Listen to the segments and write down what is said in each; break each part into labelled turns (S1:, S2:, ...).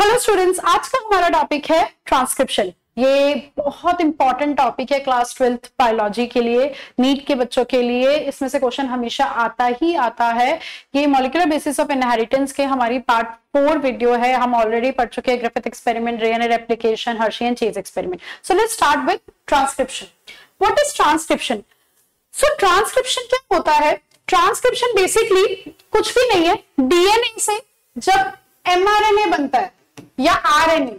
S1: Hello students, आज का हमारा टॉपिक है ट्रांसक्रिप्शन। ये बहुत इंपॉर्टेंट टॉपिक है क्लास 12th बायोलॉजी के लिए, नीट के बच्चों के लिए। इसमें से क्वेश्चन हमेशा आता ही आता है। ये मॉलिक्यूलर बेसिस ऑफ इनहेरिटेंस के हमारी पार्ट 4 वीडियो है। हम ऑलरेडी पढ़ चुके हैं Griffith experiment, DNA replication, Hershey and chase experiment. So let's start with transcription. What is transcription? So transcription क्या होता है? ट्रांसक्रिप्शन बेसिकली कुछ भी नहीं है। डीएनए से जब एमआरएनए बनता है या आरएनए,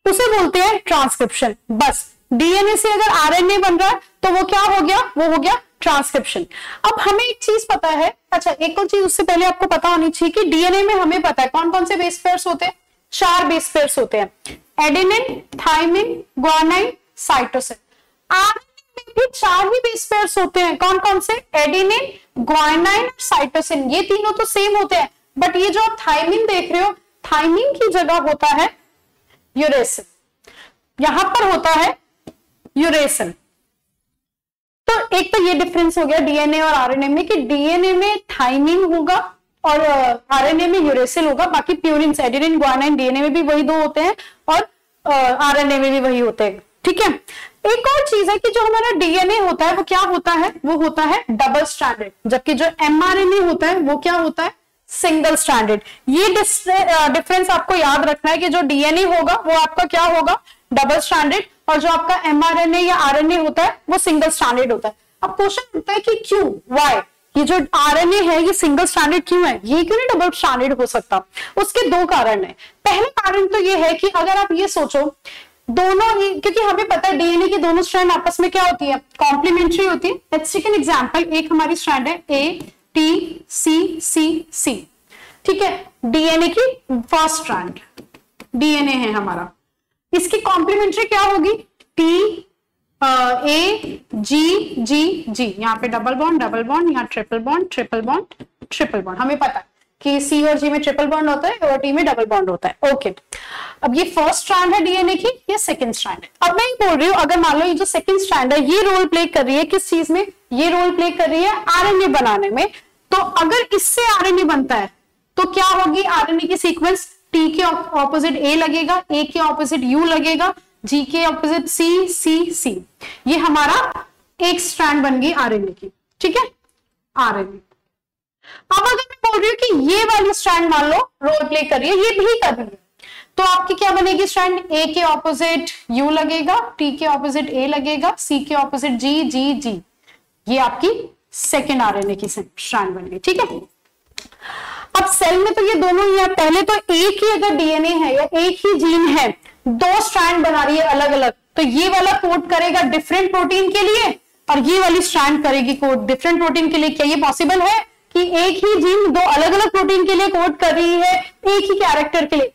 S1: उसे बोलते हैं ट्रांसक्रिप्शन। बस डीएनए से अगर आरएनए बन रहा है तो वो क्या हो गया? वो हो गया ट्रांसक्रिप्शन। अब हमें एक चीज पता है, अच्छा एक और चीज उससे पहले आपको पता होनी चाहिए कि डीएनए में हमें पता है कौन कौन से बेस पेयर्स होते हैं। 4 बेस पेयर्स होते हैं, adenine, thymine, guanine, cytosine. RNA में भी 4 ही बेस पेयर्स होते हैं। कौन कौन से? एडेनिन, ग्वानाइन और साइटोसिन। ये तीनों तो सेम होते हैं, बट ये जो आप थाइमिन देख रहे हो, थाइमिन की जगह होता है यूरेसिल, यहां पर होता है यूरेसिल। तो एक तो ये डिफरेंस हो गया डीएनए और आरएनए में कि डीएनए में थाइमिन होगा और आरएनए में यूरेसिल होगा। बाकी प्यूरिन, एडेनिन, ग्वानाइन डीएनए में भी वही 2 होते हैं और आरएनए में भी वही होते हैं। ठीक है। एक और चीज है कि जो हमारा डीएनए होता है वो क्या होता है? वो होता है डबल स्ट्रैंडेड, जबकि जो एमआरएनए होता है वो क्या होता है? Single stranded. ये डिफरेंस आपको याद रखना है कि जो डीएनए होगा वो आपका क्या होगा? डबल स्ट्रैंडेड, और जो आपका एमआरएनए या आरएनए होता है वो सिंगल स्ट्रैंडेड होता है। अब क्वेश्चन होता है कि क्यों, व्हाई ये जो आरएनए है ये सिंगल स्ट्रैंडेड क्यों है? ये क्यों नहीं डबल स्ट्रैंडेड हो सकता? उसके 2 कारण है। पहला कारण तो ये है कि अगर आप ये सोचो, दोनों ही, क्योंकि हमें पता है डीएनए की दोनों स्ट्रैंड आपस में क्या होती है? कॉम्प्लीमेंट्री होती है। Let's take an example. एक हमारी स्ट्रैंड है A T C C C, ठीक है। डीएनए की फर्स्ट स्ट्रैंड डीएनए है हमारा, इसकी कॉम्प्लीमेंट्री क्या होगी? टी ए जी जी जी। यहाँ पे डबल बॉन्ड, यहाँ triple bond, triple bond, triple bond. हमें पता है कि सी और जी में ट्रिपल बॉन्ड होता है और टी में डबल बॉन्ड होता है। ओके, अब ये फर्स्ट स्ट्रैंड है डीएनए की, ये सेकंड स्ट्रैंड है। अब मैं ये बोल रही हूँ, अगर मान लो ये जो सेकंड स्ट्रैंड है ये रोल प्ले कर रही है किस चीज में? ये रोल प्ले कर रही है आरएनए बनाने में। तो अगर इससे आरएनए बनता है तो क्या होगी आरएनए की सीक्वेंस? टी के ऑपोजिट ए लगेगा, ए के ऑपोजिट यू लगेगा, जी के ऑपोजिट सी, सी, सी। ये हमारा एक स्ट्रैंड बन गई आरएनए की, ठीक है, आरएनए। अब अगर मैं बोल रही हूँ कि ये वाली स्ट्रैंड मान लो रोल प्ले कर रही है, ये भी कर रही है, तो आपकी क्या बनेगी स्ट्रैंड? ए के ऑपोजिट यू लगेगा, टी के ऑपोजिट ए लगेगा, सी के ऑपोजिट जी, जी, जी। ये आपकी सेकेंड आरएनए की स्ट्रैंड बन गई, ठीक है। अब सेल में तो ये दोनों ही है। पहले तो एक ही अगर डीएनए है या एक ही जीन है, 2 स्ट्रैंड बना रही है अलग अलग, तो ये वाला कोड करेगा डिफरेंट प्रोटीन के लिए और ये वाली स्ट्रैंड करेगी कोड डिफरेंट प्रोटीन के लिए। क्या ये पॉसिबल है कि एक ही जीन 2 अलग अलग प्रोटीन के लिए कोड कर रही है एक ही कैरेक्टर के लिए?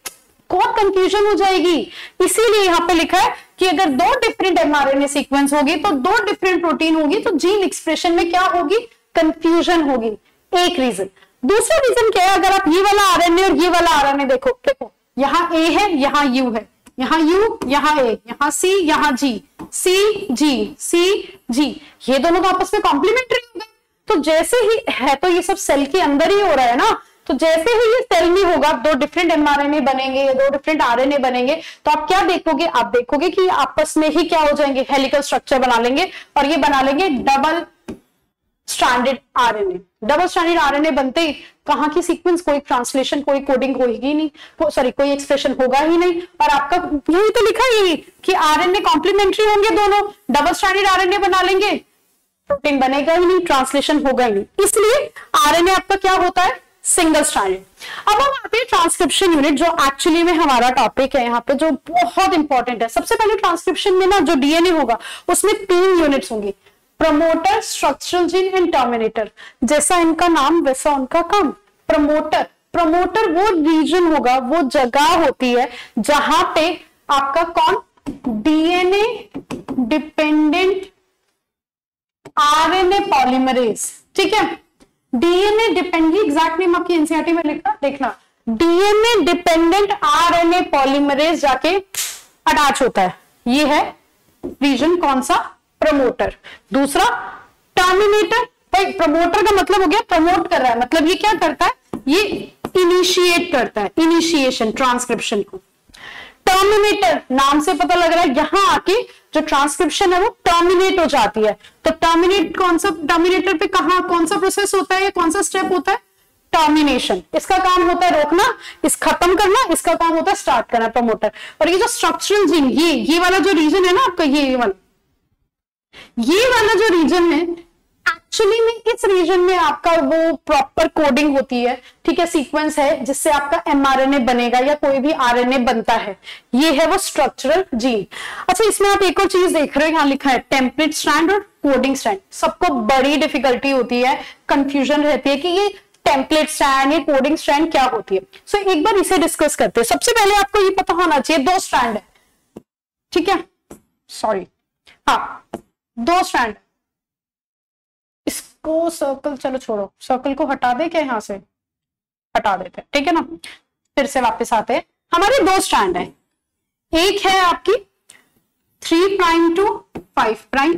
S1: कोड कंफ्यूजन हो जाएगी। इसीलिए यहां पे लिखा है कि अगर 2 डिफरेंट एमआरएनए सीक्वेंस होगी तो 2 डिफरेंट प्रोटीन होगी, तो जीन एक्सप्रेशन में क्या होगी? कंफ्यूजन होगी। एक रीजन। दूसरा रीजन क्या है? अगर आप ये वाला आरएनए और ये वाला आरएनए देखो, यहाँ ए है, यहाँ यू है, यहाँ यू, यहाँ ए, यहाँ सी, यहाँ जी, सी जी, सी जी, ये दोनों तो आपस में कॉम्प्लीमेंट्री हो गए। तो जैसे ही है, तो ये सब सेल के अंदर ही हो रहा है ना, तो जैसे ही ये सेल में होगा 2 डिफरेंट एमआरएनए बनेंगे या 2 डिफरेंट आरएनए बनेंगे, तो आप क्या देखोगे? आप देखोगे कि आपस में ही क्या हो जाएंगे? हेलिकल स्ट्रक्चर बना लेंगे और ये बना लेंगे double stranded RNA. Double stranded RNA बनते ही कहां की सीक्वेंस? कोई ट्रांसलेशन, कोई कोडिंग होगी नहीं, सॉरी कोई एक्सप्रेशन होगा ही नहीं। और आपका यही तो लिखा है कि आरएनए कॉम्प्लीमेंट्री होंगे, दोनों डबल स्ट्रैंडेड आरएनए बना लेंगे, प्रोटीन बनेगा ही नहीं, ट्रांसलेशन होगा ही नहीं। इसलिए आरएनए आपका क्या होता है? Single stranded. अब हम आते हैं ट्रांसक्रिप्शन यूनिट, जो एक्चुअली में हमारा टॉपिक है यहाँ पे, जो बहुत इंपॉर्टेंट है। सबसे पहले ट्रांसक्रिप्शन में ना जो डीएनए होगा उसमें 3 यूनिट्स होंगी, promoter, structural gene and terminator. जैसा इनका नाम वैसा उनका काम। प्रमोटर वो रीजन होगा, वो जगह होती है जहां पे आपका कौन? डीएनए डिपेंडेंट आरएनए पॉलीमरेज, ठीक है। डीएनए डिपेंडेंट, एग्जैक्ट नेम आपकी एनसीईआरटी में लिखा, देखना, डीएनए डिपेंडेंट आरएनए पॉलीमरेज जाके अटैच होता है। ये है रीजन कौन सा? प्रमोटर। दूसरा टर्मिनेटर, भाई प्रमोटर का मतलब हो गया प्रमोट कर रहा है, मतलब ये क्या करता है? ये इनिशिएट करता है, इनिशिएशन ट्रांसक्रिप्शन को। टर्मिनेटर, नाम से पता लग रहा है यहां आके जो ट्रांसक्रिप्शन है वो टर्मिनेट हो जाती है। तो टर्मिनेट कौन सा, टर्मिनेटर पे कहां कौन सा प्रोसेस होता है, कौन सा स्टेप होता है, टर्मिनेशन। इसका काम होता है रोकना, इस खत्म करना, इसका काम होता है स्टार्ट करना, प्रमोटर। और ये जो स्ट्रक्चरल जीन, ये वाला जो रीजन है ना आपका, ये वाला जो रीजन है, एक्चुअली में इस रीजन में आपका वो प्रॉपर कोडिंग होती है, ठीक है, सीक्वेंस है जिससे आपका एमआरएनए बनेगा या कोई भी आरएनए बनता है। ये है वो स्ट्रक्चरल जीन। अच्छा, इसमें आप एक और चीज देख रहे हो, यहां लिखा है टेम्पलेट स्ट्रैंड और कोडिंग स्ट्रैंड। सबको बड़ी डिफिकल्टी होती है, कंफ्यूजन रहती है कि ये टेम्पलेट स्ट्रैंड या कोडिंग स्ट्रैंड क्या होती है। सो एक बार इसे डिस्कस करते हैं। सबसे पहले आपको ये पता होना चाहिए 2 स्ट्रैंड है, ठीक है, सॉरी, हाँ 2 स्ट्रैंड। इसको सर्कल, चलो छोड़ो, सर्कल को हटा दे क्या, यहां से हटा देते, ठीक है ना। फिर से वापस आते हैं, हमारे 2 स्ट्रैंड है। एक है आपकी 3 प्राइम टू 5 प्राइम,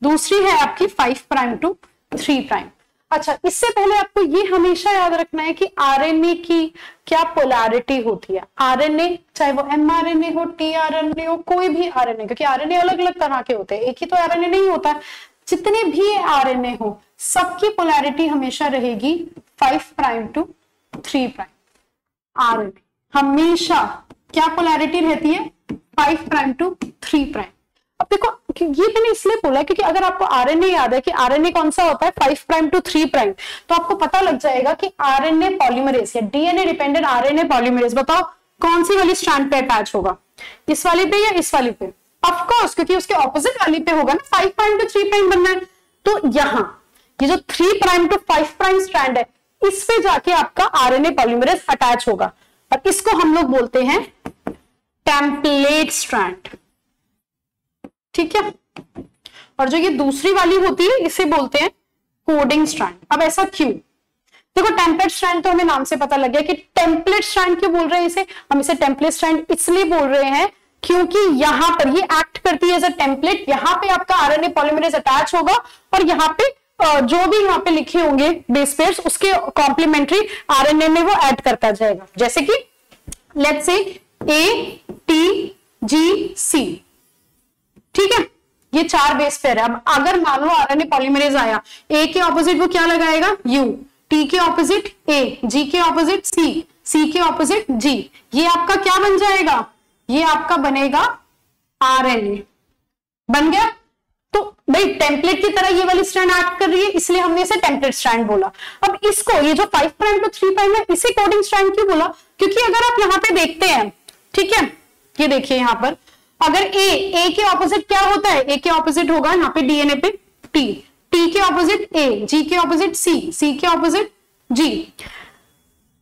S1: दूसरी है आपकी 5 प्राइम टू 3 प्राइम। अच्छा, इससे पहले आपको ये हमेशा याद रखना है कि आरएनए की क्या पोलैरिटी होती है। आरएनए चाहे वो एमआरएनए हो, टीआरएनए हो, कोई भी आरएनए, क्योंकि आरएनए अलग अलग तरह के होते हैं, एक ही तो आरएनए नहीं होता है। जितने भी आरएनए हो सबकी पोलैरिटी हमेशा रहेगी 5 प्राइम टू 3 प्राइम। आरएनए हमेशा क्या पोलैरिटी रहती है, 5 प्राइम टू 3 प्राइम। अब देखो, ये मैंने इसलिए बोला क्योंकि अगर आपको आरएनए याद है कि आरएनए कौन सा होता है, 5 प्राइम टू 3 प्राइम, तो आपको पता लग जाएगा कि आरएनए पॉलीमरेज या डीएनए डिपेंडेंट आरएनए पॉलीमरेज, बताओ कौन सी वाली स्ट्रैंड पे अटैच होगा, इस वाली पे या इस वाली पे? ऑफ कोर्स, क्योंकि उसके ऑपोजिट वाली पे होगा ना, 5 प्राइम टू 3 प्राइम बनना है। तो यहां ये जो 3 प्राइम टू 5 प्राइम स्ट्रैंड है, इस पे जाके आपका आरएनए पॉलीमरेज अटैच होगा, और इसको हम लोग बोलते हैं टेम्पलेट स्ट्रैंड, ठीक है। और जो ये दूसरी वाली होती है इसे बोलते हैं कोडिंग स्ट्रैंड। अब ऐसा क्यों? देखो, टेम्पलेट स्ट्रैंड तो हमें नाम से पता लग गया कि टेम्पलेट स्ट्रैंड क्यों बोल रहे हैं इसे, हम इसे टेम्पलेट स्ट्रैंड इसलिए बोल रहे हैं क्योंकि यहां पर ये एक्ट करती है एज अ टेम्पलेट। यहां पे आपका आरएनए पॉलीमरेज अटैच होगा और यहाँ पे जो भी यहाँ पे लिखे होंगे बेस पेयर्स, उसके कॉम्प्लीमेंट्री आरएनए में वो ऐड करता जाएगा। जैसे कि let's say A T G सी, ठीक है, ये 4 बेस पेयर है। अब अगर मान लो आरएनए पॉलीमरेज आया, ए के ऑपोजिट वो क्या लगाएगा, यू, टी के ऑपोजिट ए, जी के ऑपोजिट सी, सी के ऑपोजिट जी, ये आपका क्या बन जाएगा, ये आपका बनेगा आरएनए। बन गया। तो भाई टेम्पलेट की तरह ये वाली स्ट्रैंड एक्ट कर रही है, इसलिए हमने इसे टेम्पलेट स्ट्रैंड बोला। अब इसको, ये जो 5 प्राइम टू 3 प्राइम है, इसे कोडिंग स्ट्रैंड क्यों बोला, क्योंकि अगर आप यहाँ पे देखते हैं, ठीक है, ये देखिए यहाँ पर अगर ए के ऑपोजिट क्या होता है, ए के ऑपोजिट होगा यहाँ पे डीएनए पे टी, टी के ऑपोजिट ए, जी के ऑपोजिट सी, सी के ऑपोजिट जी।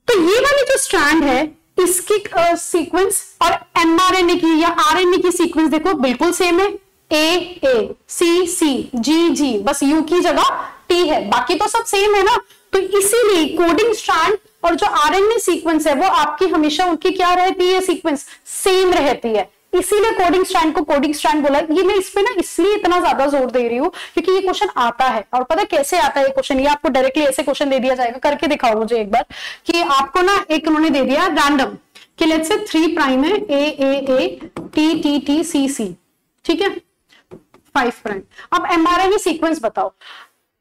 S1: तो ये वाली जो स्ट्रैंड है इसकी सीक्वेंस और एमआरएनए की या आरएनए की सीक्वेंस देखो बिल्कुल सेम है, ए सी सी जी जी, बस यू की जगह टी है, बाकी तो सब सेम है ना। तो इसीलिए कोडिंग स्ट्रैंड और जो आरएनए सीक्वेंस है वो आपकी हमेशा उनकी क्या रहती है, सीक्वेंस सेम रहती है, इसीलिए कोडिंग स्ट्रैंड को कोडिंग स्ट्रैंड बोला। ये मैं इस पे ना इसलिए इतना ज्यादा जोर दे रही हूँ क्योंकि ये क्वेश्चन आता है, और पता है कैसे आता है ये क्वेश्चन, ये आपको डायरेक्टली ऐसे क्वेश्चन दे दिया जाएगा, करके दिखाओ मुझे एक बार, कि आपको ना एक उन्होंने दे दिया रैंडम कि लेट्स से 3 प्राइम है, A T T T C C, ठीक है, 5 प्राइम। अब एमआरएनए सीक्वेंस बताओ।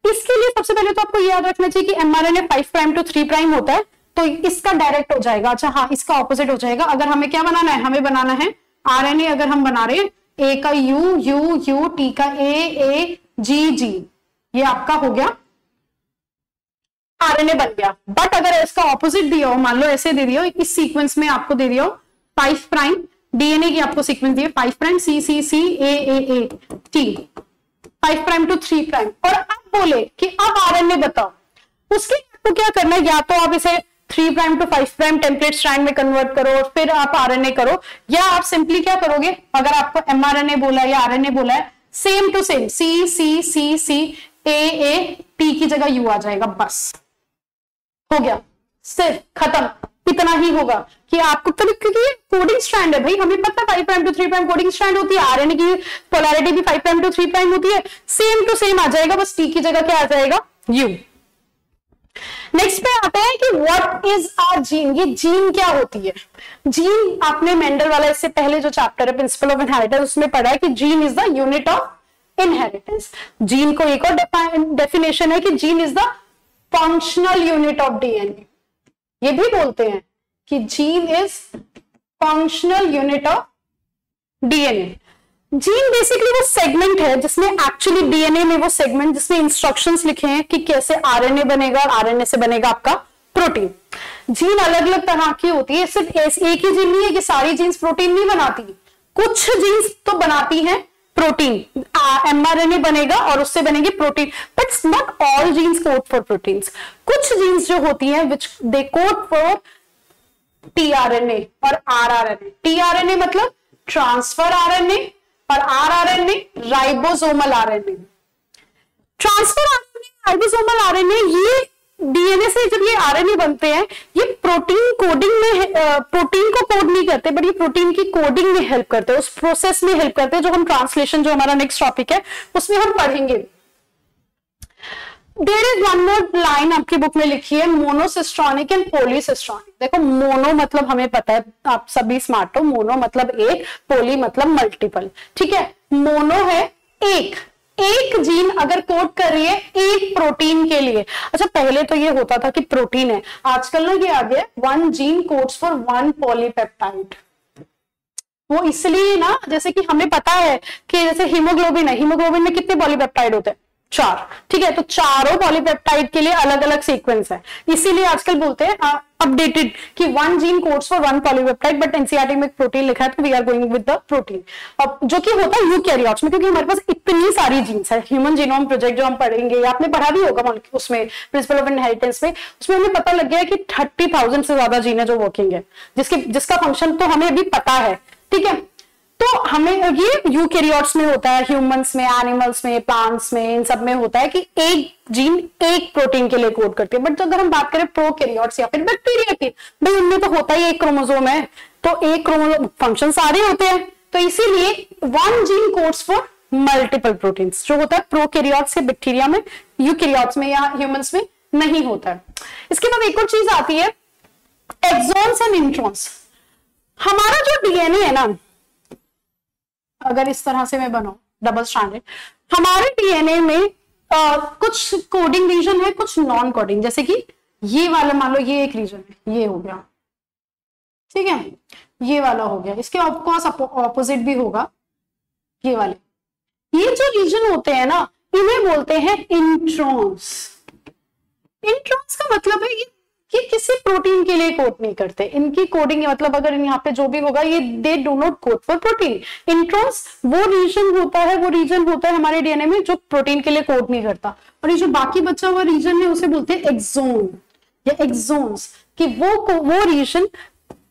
S1: इसके लिए सबसे पहले तो आपको याद रखना चाहिए कि एमआरएनए 5 प्राइम टू 3 प्राइम होता है, तो इसका डायरेक्ट हो जाएगा, अच्छा हाँ इसका ऑपोजिट हो जाएगा। अगर हमें क्या बनाना है, हमें बनाना है आरएनए, अगर हम बना रहे हैं ए का यू यू यू, टी का ए जी जी, ये आपका हो गया आरएनए बन गया। बट अगर इसका ऑपोजिट दिया हो, मान लो ऐसे दे दिया हो, इस सीक्वेंस में आपको दे दिया हो 5 प्राइम, डीएनए की आपको सीक्वेंस दिए 5 prime C C C A T, 5 prime to 3 prime, और अब बोले कि अब आरएनए बताओ, उसके आपको क्या करना है, या तो आप इसे 3 prime to 5 prime template strand में कन्वर्ट करो और फिर आप आरएनए करो, या आप सिंपली क्या करोगे, अगर आपको एमआरएनए बोला है या आरएनए बोला है, same to same C C C C A T की जगह यू आ जाएगा, बस हो गया, सिर्फ खत्म, इतना ही होगा कि आपको, क्योंकि ये कोडिंग स्ट्रैंड है भाई, हमें पता है 5 prime to 3 prime coding strand होती है, आरएनए की पोलैरिटी भी 5 प्राइम टू 3 प्राइम होती है, सेम टू सेम आ जाएगा, बस टी की जगह क्या आ जाएगा, यू। नेक्स्ट पे आते हैं कि व्हाट इज आर जीन। ये जीन क्या होती है? जीन आपने मेंडल वाला इससे पहले जो चैप्टर है प्रिंसिपल ऑफ इनहेरिटेंस उसमें पढ़ा है कि gene is the unit of inheritance. Gene को एक और डेफिनेशन है कि gene is the functional unit of DNA. ये भी बोलते हैं कि gene is functional unit of DNA. Gene basically वो सेगमेंट है जिसमें एक्चुअली डीएनए में वो सेगमेंट जिसमें इंस्ट्रक्शंस लिखे हैं कि कैसे आरएनए बनेगा और आरएनए से बनेगा आपका प्रोटीन। जीन अलग अलग तरह की होती है, सिर्फ एक ही जीन नहीं है कि सारी जीन्स प्रोटीन नहीं बनाती, कुछ जीन्स तो बनाती हैं प्रोटीन। एमआरएनए बनेगा और उससे बनेगी protein, but not all genes code for proteins. कुछ जीन्स जो होती हैं which they code for tRNA और आरआरएनए। टीआरएनए मतलब ट्रांसफर आरएनए और rRNA ribosomal RNA. Transfer RNA, ribosomal RNA, ये डीएनए से जब ये आरएनए बनते हैं ये प्रोटीन कोडिंग में प्रोटीन को कोड नहीं करते, बट ये प्रोटीन की कोडिंग में हेल्प करते हैं, उस प्रोसेस में हेल्प करते हैं जो हम ट्रांसलेशन, जो हमारा नेक्स्ट टॉपिक है उसमें हम पढ़ेंगे। There is one more line आपकी बुक में लिखी है, मोनोसिस्ट्रॉनिक एंड पॉलीसिस्ट्रॉनिक। देखो मोनो मतलब हमें पता है, आप सभी स्मार्ट हो, मोनो मतलब एक, पोली मतलब मल्टीपल। ठीक है, मोनो है एक जीन अगर कोड कर रही है एक प्रोटीन के लिए। अच्छा पहले तो ये होता था कि प्रोटीन है, आजकल ना ये आ गया one gene codes for one polypeptide. वो इसलिए ना, जैसे कि हमें पता है कि जैसे हीमोग्लोबिन है, हीमोग्लोबिन में कितने पॉलीपेप्टाइड होते हैं? 4। ठीक है, तो चारों पॉलीपेप्टाइड के लिए अलग अलग सीक्वेंस है, इसीलिए आजकल बोलते हैं अपडेटेड कि one gene codes for one polypeptide, but NCERT में प्रोटीन लिखा है तो we are going with the protein. अब जो कि होता है यूकैरियोट्स में, क्योंकि हमारे पास इतनी सारी जीन्स है। ह्यूमन जीनोम प्रोजेक्ट जो हम पढ़ेंगे, आपने पढ़ा भी होगा उसमें प्रिंसिपल ऑफ इनहेरिटेंस में, उसमें हमें पता लग गया है कि 30,000 से ज्यादा जीन है जो वर्किंग है, जिसका फंक्शन तो हमें अभी पता है। ठीक है, तो हमें ये यूकैरियोट्स में होता है, ह्यूमंस में, एनिमल्स में, प्लांट्स में, इन सब में होता है कि एक जीन एक प्रोटीन के लिए कोड करती है। बट अगर हम बात करें प्रोकैरियोट्स या फिर बैक्टीरिया की, भाई उनमें तो होता ही एक क्रोमोसोम है, तो एक क्रोमोसोम फंक्शन सारे होते हैं, तो इसीलिए one gene codes for multiple proteins जो होता है प्रोकैरियोट्स या बैक्टीरिया में, यूकैरियोट्स में या ह्यूमंस में नहीं होता है। इसके बाद एक और चीज आती है एक्सॉन्स एंड इंट्रॉन्स। हमारा जो डीएनए है ना, अगर इस तरह से मैं बनाऊं डबल स्ट्रैंडेड, हमारे डीएनए में कुछ कोडिंग रीजन है, कुछ नॉन कोडिंग। जैसे कि ये वाला मान लो ये एक रीजन है, ये हो गया, ठीक है, ये वाला हो गया, इसके ऑफकोर्स ऑपोजिट भी होगा ये वाले। ये जो रीजन होते हैं ना, इन्हें बोलते हैं इंट्रॉन्स। इंट्रॉन्स का मतलब है ये किसी प्रोटीन के लिए कोड नहीं करते, इनकी कोडिंग मतलब अगर यहाँ पे जो भी होगा ये they do not code for protein. Introns वो रीजन होता है हमारे डीएनए में जो प्रोटीन के लिए कोड नहीं करता, और ये जो बाकी बचा हुआ रीजन है उसे बोलते हैं एक्सोन या एक्सोन्स, कि वो रीजन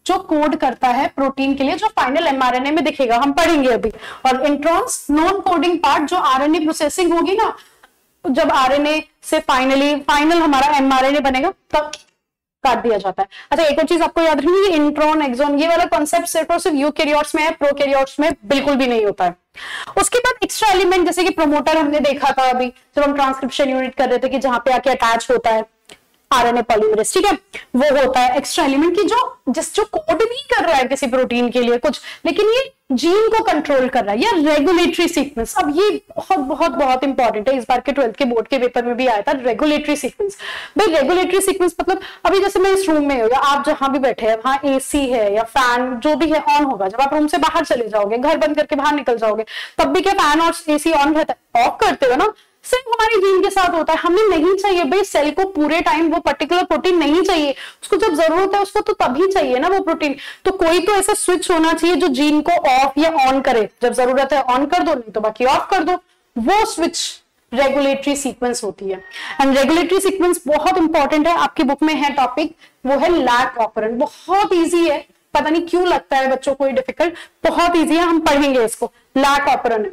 S1: जो कोड करता है प्रोटीन के लिए, जो फाइनल एमआरएनए में दिखेगा, हम पढ़ेंगे अभी। और इंट्रॉन्स नॉन कोडिंग पार्ट, जो आरएनए प्रोसेसिंग होगी ना, जब आरएनए से फाइनल हमारा एमआरएनए बनेगा तब काट दिया जाता है। अच्छा एक और चीज आपको याद रखनी है, इंट्रॉन एक्सॉन ये वाला कॉन्सेप्ट सिर्फ और सिर्फ यूकैरियोट्स में है, प्रोकैरियोट्स में बिल्कुल भी नहीं होता है। उसके बाद एक्स्ट्रा एलिमेंट जैसे कि प्रोमोटर हमने देखा था अभी जब हम ट्रांसक्रिप्शन यूनिट कर रहे थे, कि जहां पे आके अटैच होता है आरएनए पॉलीमरेज, ठीक है, वो होता है एक्स्ट्रा एलिमेंट की जो कोड नहीं कर रहा है किसी प्रोटीन के लिए कुछ, लेकिन ये जीन को कंट्रोल कर रहा है, या रेगुलेटरी सीक्वेंस। अब ये बहुत बहुत बहुत इंपॉर्टेंट है, इस बार के 12th के बोर्ड के पेपर में भी आया था रेगुलेटरी सीक्वेंस। भाई रेगुलेटरी सीक्वेंस मतलब अभी जैसे मैं इस रूम में हूँ, या आप जहां भी बैठे हैं वहां एसी है या फैन जो भी है ऑन होगा, जब आप रूम से बाहर चले जाओगे, घर बंद करके बाहर निकल जाओगे, तब भी क्या फैन और एसी ऑन रहता है? ऑफ करते हो ना। सिर्फ हमारी जीन के साथ होता है, हमें नहीं चाहिए भाई सेल को पूरे टाइम वो पर्टिकुलर प्रोटीन नहीं चाहिए, उसको जब जरूरत है उसको तो तभी चाहिए ना वो प्रोटीन। तो कोई तो ऐसा स्विच होना चाहिए जो जीन को ऑफ या ऑन करे, जब जरूरत है ऑन कर दो, नहीं तो बाकी ऑफ कर दो, वो स्विच रेगुलेटरी सीक्वेंस होती है। एंड रेगुलेटरी सीक्वेंस बहुत इंपॉर्टेंट है, आपकी बुक में है टॉपिक, वो है लैक ऑपरेंट। बहुत ईजी है, पता नहीं क्यों लगता है बच्चों को डिफिकल्ट, बहुत ईजी है, हम पढ़ेंगे इसको। लैक ऑपरेंट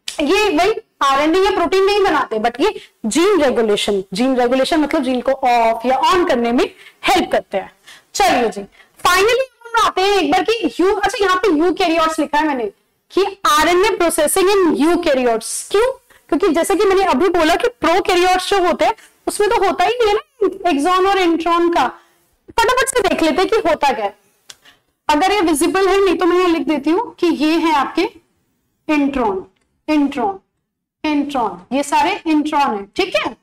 S1: ये वही आरएनए या प्रोटीन नहीं बनाते, बट ये जीन रेगुलेशन मतलब जीन को ऑफ या ऑन करने में हेल्प करते हैं। चलिए जी, फाइनली हम आते हैं एक बार कि अच्छा यहाँ पे यूकैरियोट्स लिखा है मैंने कि आरएनए प्रोसेसिंग इन यूकैरियोट्स। क्यों? क्योंकि जैसे कि मैंने अभी बोला कि प्रोकैरियोट्स जो होते हैं उसमें तो होता ही है ना एक्सॉन और इंट्रॉन का। फटाफट से देख लेते कि होता क्या है। अगर ये विजिबल है, नहीं तो मैं यहां लिख देती हूं कि ये है आपके इंट्रॉन, इंट्रॉन, इंट्रॉन, ये सारे इंट्रॉन है, ठीक है,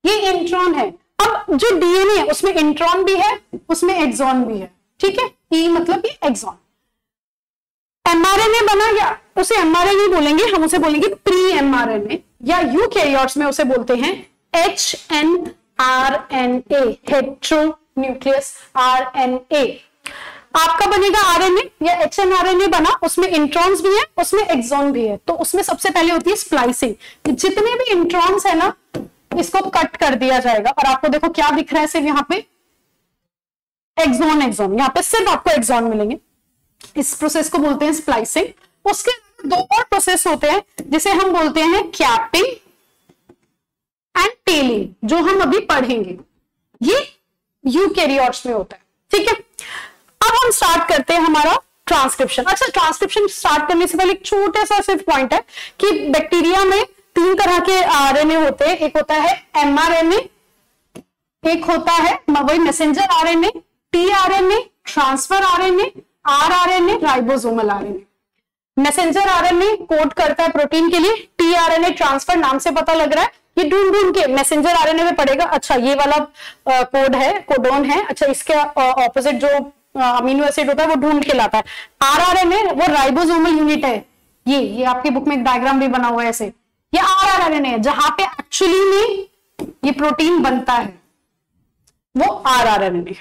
S1: ये इंट्रॉन है। अब जो डीएनए है उसमें इंट्रॉन भी है, उसमें एक्सॉन भी है, ठीक है, ई मतलब ये एक्सॉन। एमआरएनए बना गया, उसे एमआरएनए बोलेंगे, हम उसे बोलेंगे प्री एमआरएनए, या यूकैरियोट्स में उसे बोलते हैं HNRNA, हेट्रोन्यूक्लियस RNA। आपका बनेगा आरएनए या HNRNA बना, उसमें इंट्रॉन्स भी है, उसमें एक्सॉन भी है, तो उसमें सबसे पहले होती है स्प्लाइसिंग। जितने भी इंट्रॉन्स है ना इसको कट कर दिया जाएगा, और आपको देखो क्या दिख रहा है सिर्फ यहाँ पे एक्सॉन, एक्सॉन, यहाँ पे सिर्फ आपको एक्सॉन मिलेंगे। इस प्रोसेस को बोलते हैं स्प्लाइसिंग। उसके दो और प्रोसेस होते हैं जिसे हम बोलते हैं कैपिंग एंड टेलिंग, जो हम अभी पढ़ेंगे, ये यूकैरियोट्स में होता है, ठीक है। अब हम स्टार्ट करते हैं हमारा ट्रांसक्रिप्शन। अच्छा, ट्रांसक्रिप्शन स्टार्ट करने से पहले एक छोटा सा सिर्फ पॉइंट है कि बैक्टीरिया में 3 तरह के आरएनए होते हैं। एक होता है एमआरएनए, एक होता है वही messenger RNA, tRNA, transfer RNA, rRNA, ribosomal RNA. Messenger RNA code करता है प्रोटीन के लिए, टीआरएनए ट्रांसफर, नाम से पता लग रहा है ये ढूंढ ढूंढ के मैसेंजर आरएनए में पड़ेगा। अच्छा, ये वाला कोड है, कोडोन है, अच्छा इसके ऑपोजिट जो अमीनो एसिड होता है वो ढूंढ के लाता है। आरआरएनए वो राइबोसोमल यूनिट है, ये आपकी बुक में एक डायग्राम भी बना हुआ है ऐसे, ये आरआरएनए है, जहां पे एक्चुअली में ये प्रोटीन बनता है वो rRNA.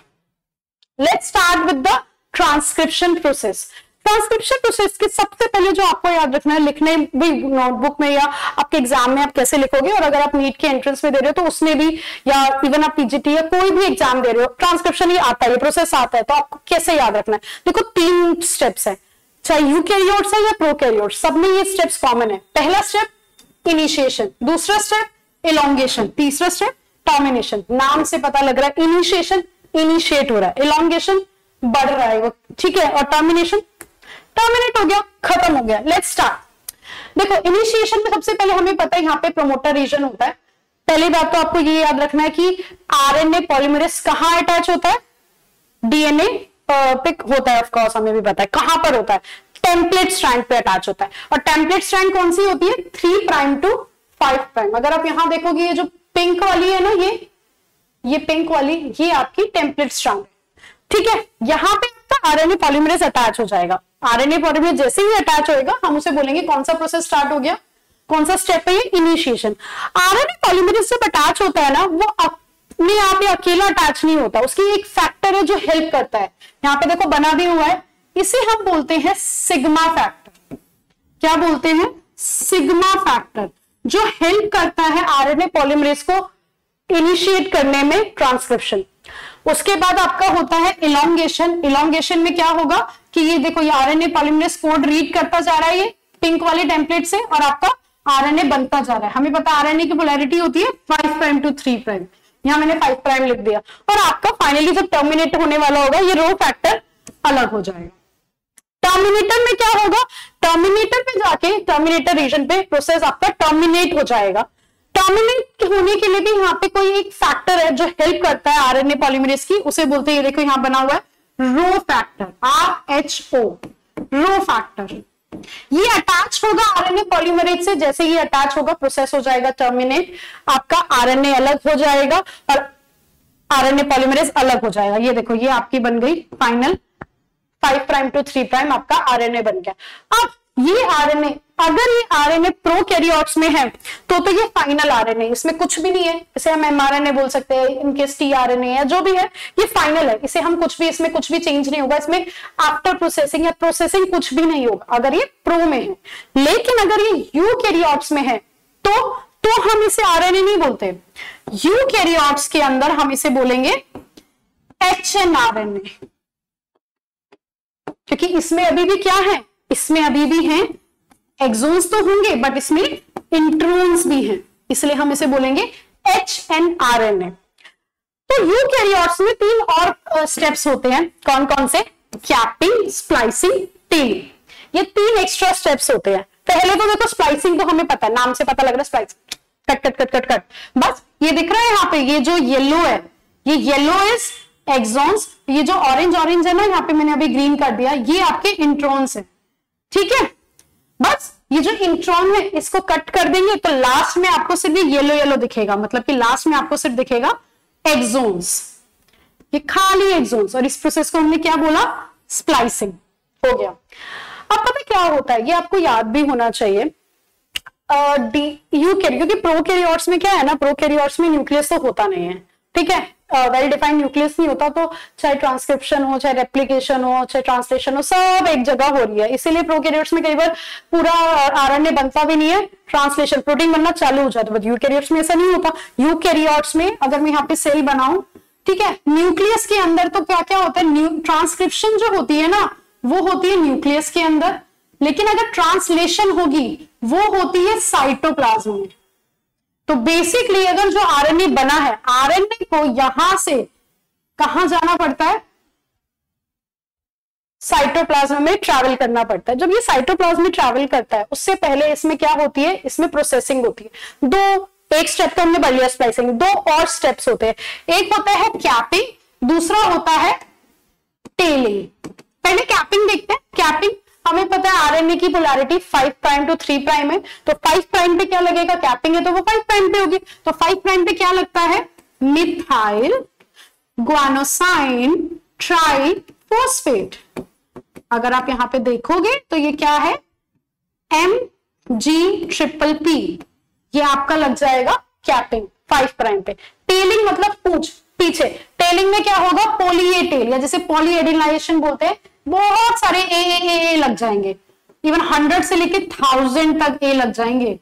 S1: Let's start with the transcription process. Transcription process के सबसे पहले जो आपको याद रखना है, लिखने भी नोटबुक में या आपके एग्जाम में आप कैसे लिखोगे, और अगर आप नीट के एंट्रेंस में दे रहे हो तो उसमें भी, या इवन आप पीजीटी या कोई भी एग्जाम दे रहे हो, ट्रांसक्रिप्शन ही आता है, ये प्रोसेस आता है, तो आपको कैसे याद रखना है। देखो 3 स्टेप्स है, चाहे यूकैरियोट्स है या प्रोकैरियोट्स, सब में ये स्टेप्स कॉमन है। पहला स्टेप इनिशिएशन, दूसरा स्टेप इलोंगेशन, तीसरा स्टेप टर्मिनेशन। नाम से पता लग रहा है इनिशिएशन इनिशिएट हो रहा है, इलोंगेशन बढ़ रहा है वो, ठीक है, और टर्मिनेशन टर्मिनेट हो गया, खत्म हो गया। Let's start. देखो इनिशिएशन में सबसे पहले हमें पता है यहाँ पे प्रमोटर रीजन होता है। पहली बात तो आपको ये याद रखना है कि आरएनए पॉलीमरेज कहाँ अटैच होता है, डीएनए पे होता है, ऑफ कोर्स हमें भी पता है कहां पर होता है, टेम्पलेट स्ट्रैंड पे अटैच होता है। और टेम्पलेट स्ट्रैंड कौन सी होती है, 3 प्राइम टू 5 प्राइम। अगर आप यहां देखोगे ये जो पिंक वाली है ना, ये पिंक वाली, ये आपकी टेम्पलेट स्ट्रैंड, ठीक है। यहां पे आरएनए पॉलीमरेज अटैच हो जाएगा। आरएनए पॉलीमरेज जैसे ही अटैच होएगा हम उसे बोलेंगे कौन सा प्रोसेस स्टार्ट हो गया, कौन सा स्टेप है ये, इनिशिएशन। आरएनए पॉलीमरेज जब अटैच होता है ना, वो अपने आप ही अकेला अटैच नहीं होता, उसकी एक फैक्टर है जो हेल्प करता है। यहाँ पे देखो बना भी हुआ है, इसे हम बोलते हैं सिग्मा फैक्टर। क्या बोलते हैं, सिग्मा फैक्टर, जो हेल्प करता है आरएनए पॉलीमरेज को इनिशिएट करने में ट्रांसक्रिप्शन। उसके बाद आपका होता है इलोंगेशन। इलोंगेशन में क्या होगा कि ये देखो, ये आरएनए पॉलीमरेज कोड रीड करता जा रहा है ये पिंक वाले टेम्पलेट से, और आपका आरएनए बनता जा रहा है। हमें पता है आरएनए की पोलैरिटी होती है 5 प्राइम टू 3 प्राइम, यहां मैंने 5 प्राइम लिख दिया। और आपका फाइनली जब टर्मिनेट होने वाला होगा ये रो फैक्टर अलग हो जाएगा। टर्मिनेटर में क्या होगा, टर्मिनेटर पे जाके टर्मिनेटर रीजन पे प्रोसेस आपका टर्मिनेट हो जाएगा। टर्मिनेट होने के लिए भी यहाँ पे कोई एक फैक्टर है जो हेल्प करता है आरएनए पॉलीमरेज की, उसे बोलते हैं, देखो यहाँ बना हुआ है rho factor, RHO, rho factor. ये अटैच होगा आरएनए पॉलीमरेज से, जैसे ही अटैच होगा प्रोसेस हो जाएगा टर्मिनेट, आपका आरएनए अलग हो जाएगा और आरएनए पॉलीमरेज अलग हो जाएगा। ये देखो, ये आपकी बन गई फाइनल 5 प्राइम टू 3 प्राइम, आपका आरएनए बन गया। अब ये आरएनए, अगर ये आरएनए प्रोकैरियोट्स में है तो ये फाइनल आरएनए, इसमें कुछ भी नहीं है, इसे हम एमआरएनए बोल सकते हैं, इनके टीआरएनए है, जो भी है ये फाइनल है, इसे हम कुछ भी, इसमें कुछ भी चेंज नहीं होगा, इसमें आफ्टर प्रोसेसिंग या प्रोसेसिंग कुछ भी नहीं होगा अगर ये प्रो में है। लेकिन अगर ये यूकैरियोट्स में है तो हम इसे आरएनए नहीं बोलते, यूकैरियोट्स के अंदर हम इसे बोलेंगे HNRNA, क्योंकि इसमें अभी भी क्या है, इसमें अभी भी हैं एक्सोन्स तो होंगे बट इसमें इंट्रोन्स भी हैं, इसलिए हम इसे बोलेंगे HNRNA। तो यूकैरियोट्स में 3 और स्टेप्स होते हैं, कौन कौन से, कैपिंग, स्प्लाइसिंग, टेलिंग, ये 3 एक्स्ट्रा स्टेप्स होते हैं। पहले तो देखो स्प्लाइसिंग तो हमें पता है, नाम से पता लग रहा है splicing, cut cut cut cut cut, बस ये दिख रहा है यहाँ पे, ये जो येलो है, ये येलो इज एक्सॉन्स, ये जो ऑरेंज ऑरेंज है ना, यहाँ पे मैंने अभी ग्रीन कर दिया, ये आपके इंट्रॉन्स है, ठीक है। बस ये जो इंट्रॉन है इसको कट कर देंगे तो लास्ट में आपको सिर्फ ये येलो येलो दिखेगा, मतलब कि लास्ट में आपको सिर्फ दिखेगा एक्सॉन्स, ये खाली एक्सॉन्स, और इस प्रोसेस को हमने क्या बोला, स्प्लाइसिंग हो गया। अब पता क्या होता है, ये आपको याद भी होना चाहिए, क्योंकि प्रोकैरियोट्स में क्या है ना, प्रोकैरियोट्स में न्यूक्लियस तो होता नहीं है, ठीक है, वेल डिफाइंड न्यूक्लियस नहीं होता, तो चाहे ट्रांसक्रिप्शन हो, चाहे रेप्लिकेशन हो, चाहे ट्रांसलेशन हो, सब एक जगह हो रही है, इसीलिए प्रोकैरियोट्स में कई बार पूरा आरएनए बनता भी नहीं है, ट्रांसलेशन प्रोटीन बनना चालू हो जाता है, बट यूकैरियोट्स में ऐसा नहीं होता। यूकैरियोट्स में अगर मैं यहाँ पे सेल बनाऊं, ठीक है, न्यूक्लियस के अंदर तो क्या क्या होता है, ट्रांसक्रिप्शन जो होती है ना वो होती है न्यूक्लियस के अंदर, लेकिन अगर ट्रांसलेशन होगी वो होती है साइटोप्लाज्म में। तो बेसिकली अगर जो आरएनए बना है, आरएनए को यहां से कहां जाना पड़ता है, साइटोप्लाज्म में ट्रैवल करना पड़ता है। जब ये साइटोप्लाज्म में ट्रैवल करता है उससे पहले इसमें क्या होती है, इसमें प्रोसेसिंग होती है। एक स्टेप तो हमने बढ़ लिया स्प्लाइसिंग, दो और स्टेप्स होते हैं, एक होता है कैपिंग, दूसरा होता है टेलिंग। पहले कैपिंग देखते हैं। कैपिंग हमें पता है आरएनए की पोलैरिटी 5 प्राइम टू 3 प्राइम है, तो 5 प्राइम पे क्या लगेगा, कैपिंग है तो वो 5 प्राइम पे होगी, तो 5 प्राइम पे क्या लगता है, मिथाइल ग्वानोसाइन ट्राइफॉस्फेट। अगर आप यहां पे देखोगे तो ये क्या है, MgPP, ये आपका लग जाएगा कैपिंग 5 प्राइम पे। टेलिंग मतलब पूछ पीछे, टेलिंग में क्या होगा, पोली ए टेल, या जैसे पॉलीएडिनाइजेशन बोलते हैं, बहुत सारे ए लग जाएंगे, इवन 100 से लेके 1000 तक ए लग जाएंगे,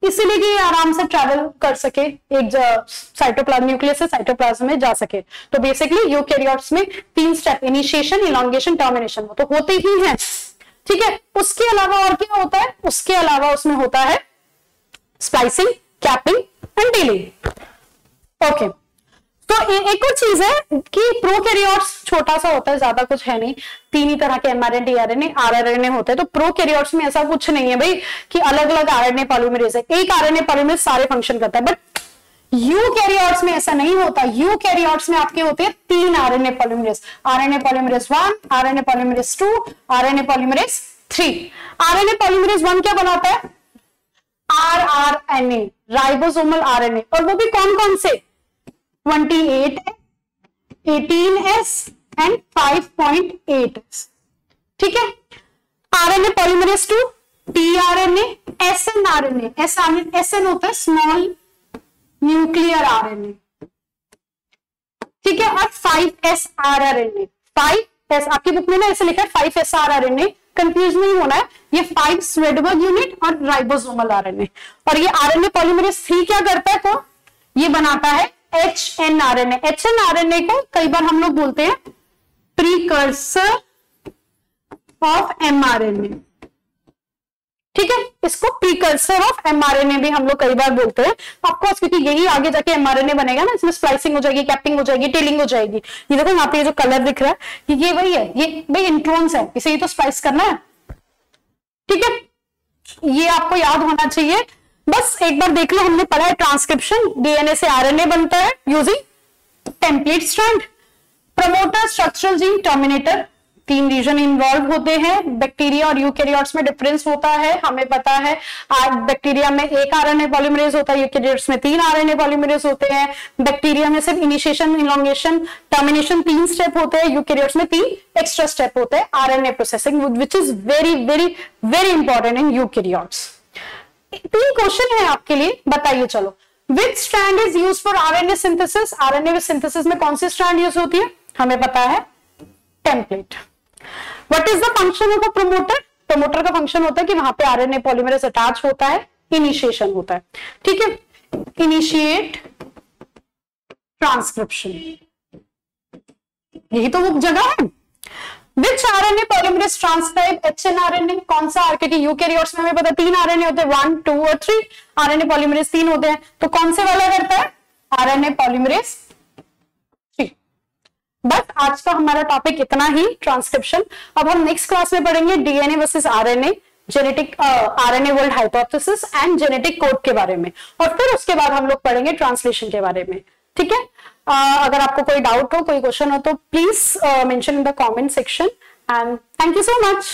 S1: इसीलिए कि आराम से ट्रैवल कर सके, एक साइटोप्लाज्म न्यूक्लियस से साइटोप्लाज्म में जा सके। तो बेसिकली यूकैरियोट्स में 3 स्टेप, इनिशिएशन, इलॉन्गेशन, टर्मिनेशन, वो तो होते ही हैं, ठीक है। उसके अलावा और क्या होता है, उसके अलावा उसमें होता है splicing, capping and telling. Okay, तो एक और चीज है कि प्रोकैरियोट्स छोटा सा होता है, ज्यादा कुछ है नहीं, 3 ही तरह के एमआरएनए, डीआरएनए, आरआरएनए होते हैं। तो प्रोकैरियोट्स में ऐसा कुछ नहीं है भाई कि अलग अलग आरएनए पॉलीमरेज है, एक आरएनए पॉलीमरेज सारे फंक्शन करता है, बट यूकैरियोट्स में ऐसा नहीं होता। यूकैरियोट्स में आपके होते हैं 3 RNA polymerase, RNA polymerase 1, RNA polymerase 2, RNA polymerase 3। RNA polymerase 1 क्या बनाता है, आरआरएनए, राइबोसोमल आरएनए, और वो भी कौन कौन से, 28, 18S एंड 5.8S, ठीक है। आरएनए पॉलीमरेज 2, टीआरएनए, एसएनआरएनए, एसएन होता है स्मॉल न्यूक्लियर आरएनए, ठीक है, और 5S आरआरएनए, 5S आपकी बुक में ना ऐसे लिखा है 5S आरआरएनए, कंफ्यूज नहीं होना है, ये 5 स्वेडबर्ग यूनिट और राइबोसोमल आरएनए। और ये आरएनए पॉलीमरेज 3 क्या करता है, तो ये बनाता है HNRNA। HNRNA को कई बार हम लोग बोलते हैं प्रीकर्सर ऑफ mRNA, ठीक है, इसको प्रीकर्सर ऑफ mRNA भी हम लोग कई बार बोलते हैं, ऑफकोर्स, क्योंकि यही आगे जाके mRNA बनेगा ना, इसमें स्प्लाइसिंग हो जाएगी, कैपिंग हो जाएगी, टेलिंग हो जाएगी। ये देखो यहाँ पे जो कलर दिख रहा है ये वही है, ये भाई इंट्रॉन्स है, इसे ही तो स्प्लाइस करना है, ठीक है, ये आपको याद होना चाहिए। बस एक बार देख लो, हमने पढ़ा है ट्रांसक्रिप्शन, डीएनए से आरएनए बनता है using template strand, promoter, structural gene, terminator, 3 region involve होते हैं। बैक्टीरिया और यूकैरियोट्स में डिफरेंस होता है, हमें पता है, बैक्टीरिया में 1 आरएनए पॉलीमरेज होता है, यूकैरियोट्स में 3 आरएनए पॉलीमरेज होते हैं। बैक्टीरिया में सिर्फ इनिशिएशन, इलॉन्गेशन, टर्मिनेशन 3 स्टेप होते हैं, यूकैरियोट्स में 3 एक्स्ट्रा स्टेप होते हैं, RNA processing, which is very very very important in eukaryotes. 3 question है आपके लिए, बताइए चलो, which strand is use for RNA synthesis, RNA synthesis में कौन सी स्ट्रैंड यूज होती है, हमें पता है template. What is the function of a promoter, promoter का फंक्शन होता है कि वहां पे आरएनए पॉलीमरेज अटैच होता है, इनिशिएशन होता है, ठीक है, इनिशिएट ट्रांसक्रिप्शन, यही तो वो जगह है। Which RNA polymerase transcribe HNRNA, कौन सा, क्योंकि यूकैरियोट्स में हमें पता 3 आरएनए होते हैं, 1, 2 और 3 आरएनए पॉलीमरेज 3 होते हैं, तो कौन से वाला करता है, आरएनए पॉलीमरेज 3। बस आज का हमारा टॉपिक इतना ही, ट्रांसक्रिप्शन। अब हम नेक्स्ट क्लास में पढ़ेंगे DNA versus RNA, genetic RNA world hypothesis and genetic code के बारे में, और फिर उसके बाद हम लोग पढ़ेंगे ट्रांसलेशन के बारे में। ठीक है, अगर आपको कोई डाउट हो, कोई क्वेश्चन हो तो please mention in the comment section, and thank you so much.